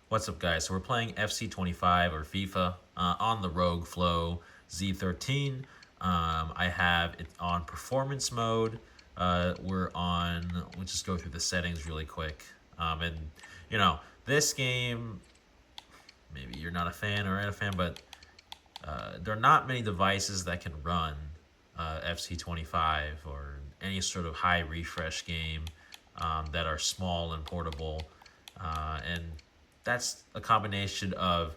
What's up, guys? So we're playing FC25 or FIFA on the ROG FLOW Z13. I have it on performance mode. We'll just go through the settings really quick. And, you know, this game, maybe you're not a fan or ain't a fan, but there are not many devices that can run FC25 or any sort of high refresh game that are small and portable. And that's a combination of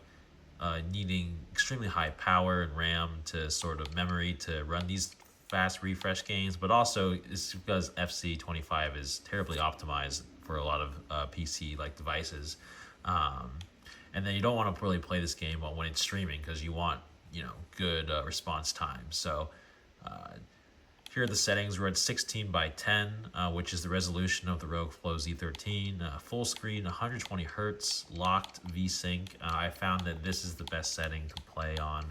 needing extremely high power and RAM to sort of memory to run these fast refresh games, but also it's because FC25 is terribly optimized for a lot of PC-like devices. And then you don't want to really play this game when it's streaming because you want, good response time. So here are the settings. We're at 16 by 10, which is the resolution of the ROG FLOW Z13. Full screen, 120 hertz, locked VSync. I found that this is the best setting to play on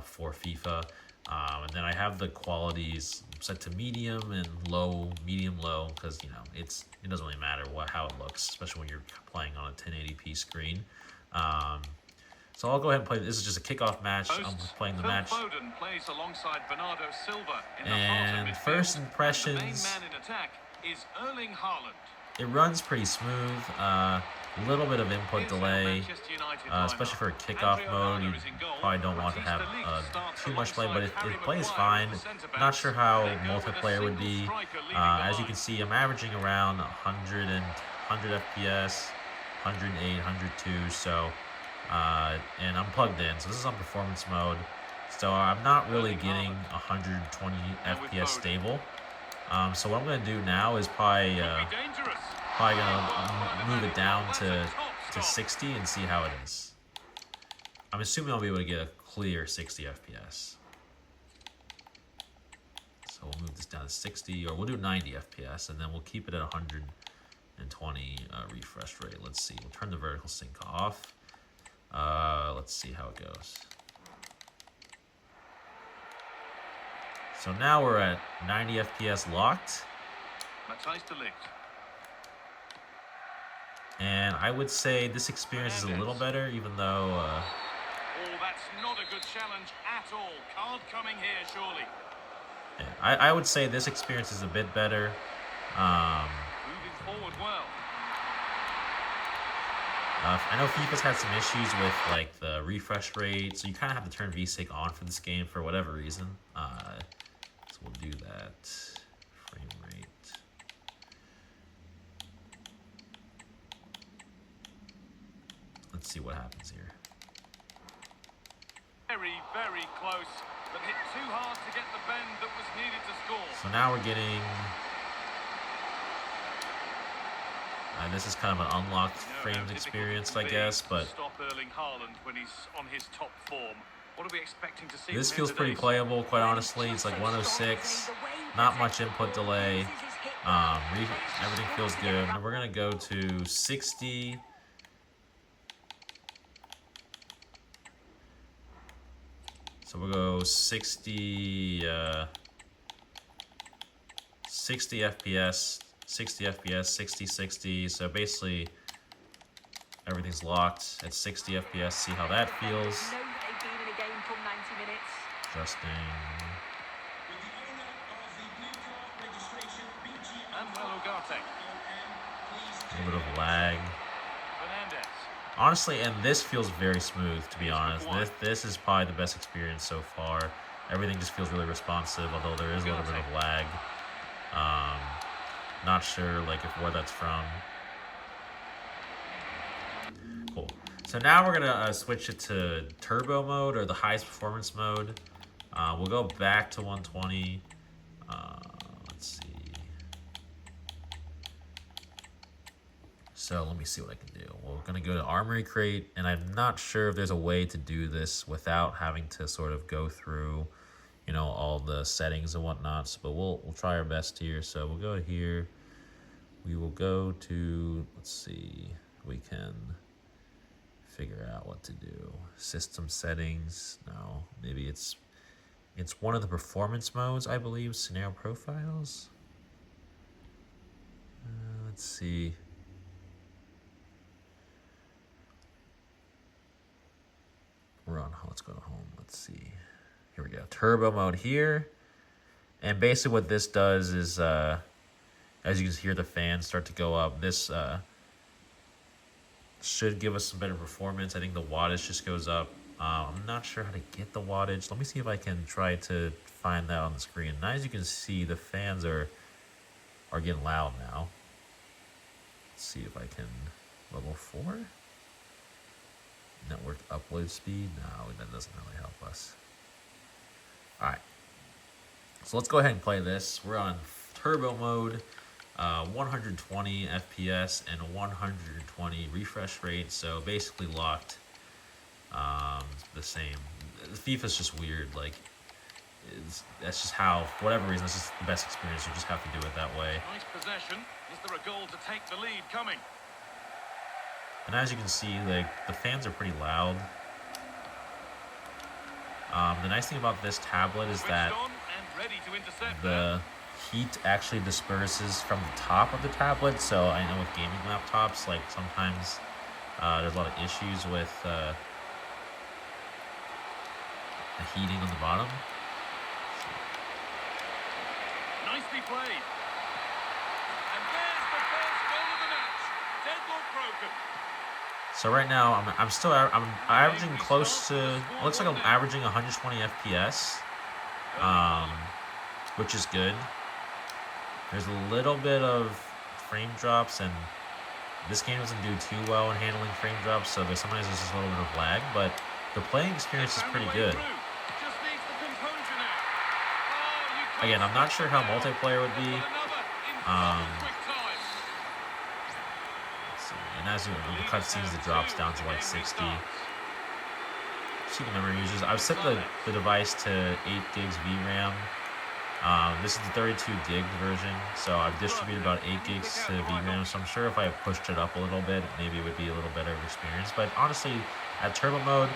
for FIFA. And then I have the qualities set to medium and low, medium low, because it doesn't really matter how it looks, especially when you're playing on a 1080p screen. So I'll go ahead and play. This is just a kickoff match. I'm playing the match. And first impressions, it runs pretty smooth. A little bit of input delay, especially for a kickoff mode. You probably don't want to have too much delay, but it plays fine. Not sure how multiplayer would be. As you can see, I'm averaging around 100 FPS, 108, 102. So. And I'm plugged in, so this is on performance mode. So I'm not really getting 120 FPS stable. So what I'm going to do now is probably going to move it down to 60 and see how it is. I'm assuming I'll be able to get a clear 60 FPS. So we'll move this down to 60, or we'll do 90 FPS, and then we'll keep it at 120 refresh rate. Let's see. We'll turn the vertical sync off. Let's see how it goes. So now we're at 90 FPS locked. And I would say this experience is a little better, even though... Oh, that's not a good challenge at all. Card coming here, surely. Yeah, I would say this experience is a bit better. Moving forward well. I know FIFA's had some issues with like the refresh rate, so you kind of have to turn VSync on for this game for whatever reason. So we'll do that. Frame rate. Let's see what happens here. Very, very close, but hit too hard to get the bend that was needed to score. So now we're getting... this is kind of an unlocked frames experience, I guess, but this feels pretty playable, quite honestly. It's like 106, not much input delay. Everything feels good. And we're going to go to 60. So we'll go 60 FPS. 60 FPS, 60. So basically, everything's locked at 60 FPS. See how that feels. Adjusting. A little bit of lag. Honestly, and this feels very smooth, to be honest. This is probably the best experience so far. Everything just feels really responsive, although there is a little bit of lag. Not sure where that's from. Cool. So now we're gonna switch it to turbo mode, or the highest performance mode. We'll go back to 120. Let's see. So let me see what I can do. We're gonna go to Armory Crate, and I'm not sure if there's a way to do this without having to sort of go through all the settings and whatnot, so, but we'll try our best here. So we'll go here. We will go to, let's see, we can figure out what to do. System settings. No, maybe it's one of the performance modes, I believe. Scenario profiles. Let's see. let's go home. Let's see. Here we go. Turbo mode here. And basically what this does is, as you can hear the fans start to go up, this should give us some better performance. I think the wattage just goes up. I'm not sure how to get the wattage. Let me see if I can try to find that on the screen. And as you can see, the fans are getting loud now. Let's see if I can... Level 4? Network upload speed? No, that doesn't really help us. Alright. So let's go ahead and play this. We're on turbo mode, 120 FPS and 120 refresh rate. So basically locked the same. FIFA's just weird. Like, that's just how, for whatever reason, this is the best experience. You just have to do it that way. Nice possession. Is there a goal to take the lead coming? And as you can see, like, the fans are pretty loud. The nice thing about this tablet is that the heat actually disperses from the top of the tablet. So I know with gaming laptops, like, sometimes there's a lot of issues with the heating on the bottom. Nicely played. And there's the first goal of the match. Deadlock broken. So right now, I'm still averaging close to, looks like I'm averaging 120 FPS, which is good. There's a little bit of frame drops, and this game doesn't do too well in handling frame drops, so sometimes there's just a little bit of lag, but the playing experience is pretty good. Again, I'm not sure how multiplayer would be. And as the cutscenes, it drops down to like 60. See the memory users. I've set the device to 8 gigs VRAM. This is the 32 gig version, so I've distributed about 8 gigs to VRAM. So I'm sure if I pushed it up a little bit, maybe it would be a little better of experience. But honestly, at turbo mode,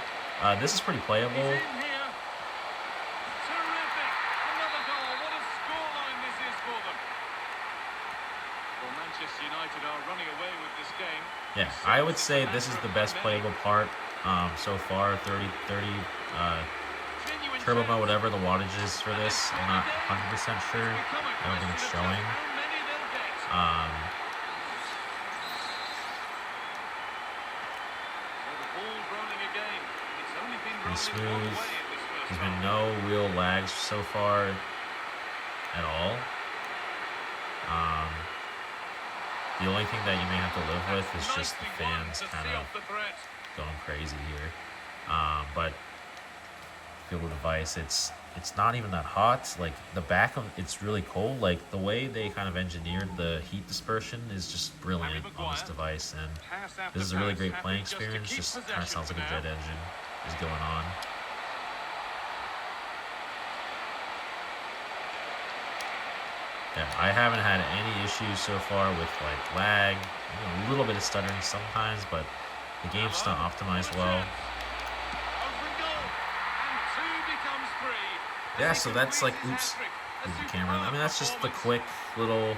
this is pretty playable. United are running away with this game. Yeah, I would say this is the best playable part so far. 30 turbo mode, whatever the wattage is for this. I'm not 100% sure. I don't think it's showing. Pretty smooth. There's been no real lags so far at all. The only thing that you may have to live with is just the fans kind of going crazy here. But feel the device, it's not even that hot. Like the back of it's really cold. Like the way they kind of engineered the heat dispersion is just brilliant on this device, and this is a really great playing experience. Just kind of sounds like a jet engine is going on. Yeah, I haven't had any issues so far with like lag, a little bit of stuttering sometimes, but the game's not optimized well. Yeah, so that's like, oops, move the camera. I mean, that's just the quick little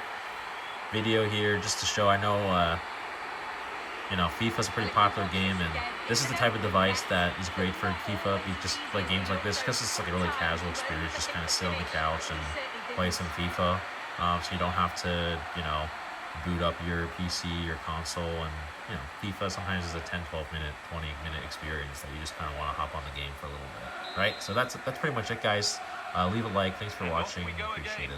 video here just to show. I know, you know, FIFA's a pretty popular game, and this is the type of device that is great for FIFA. You just play games like this because it's like a really casual experience. Just kind of sit on the couch and play some FIFA. So you don't have to, you know, boot up your PC, your console, and, you know, FIFA sometimes is a 10, 12 minute, 20 minute experience that you just kind of want to hop on the game for a little bit, right? So that's pretty much it, guys. Leave a like. Thanks for watching. Appreciate it.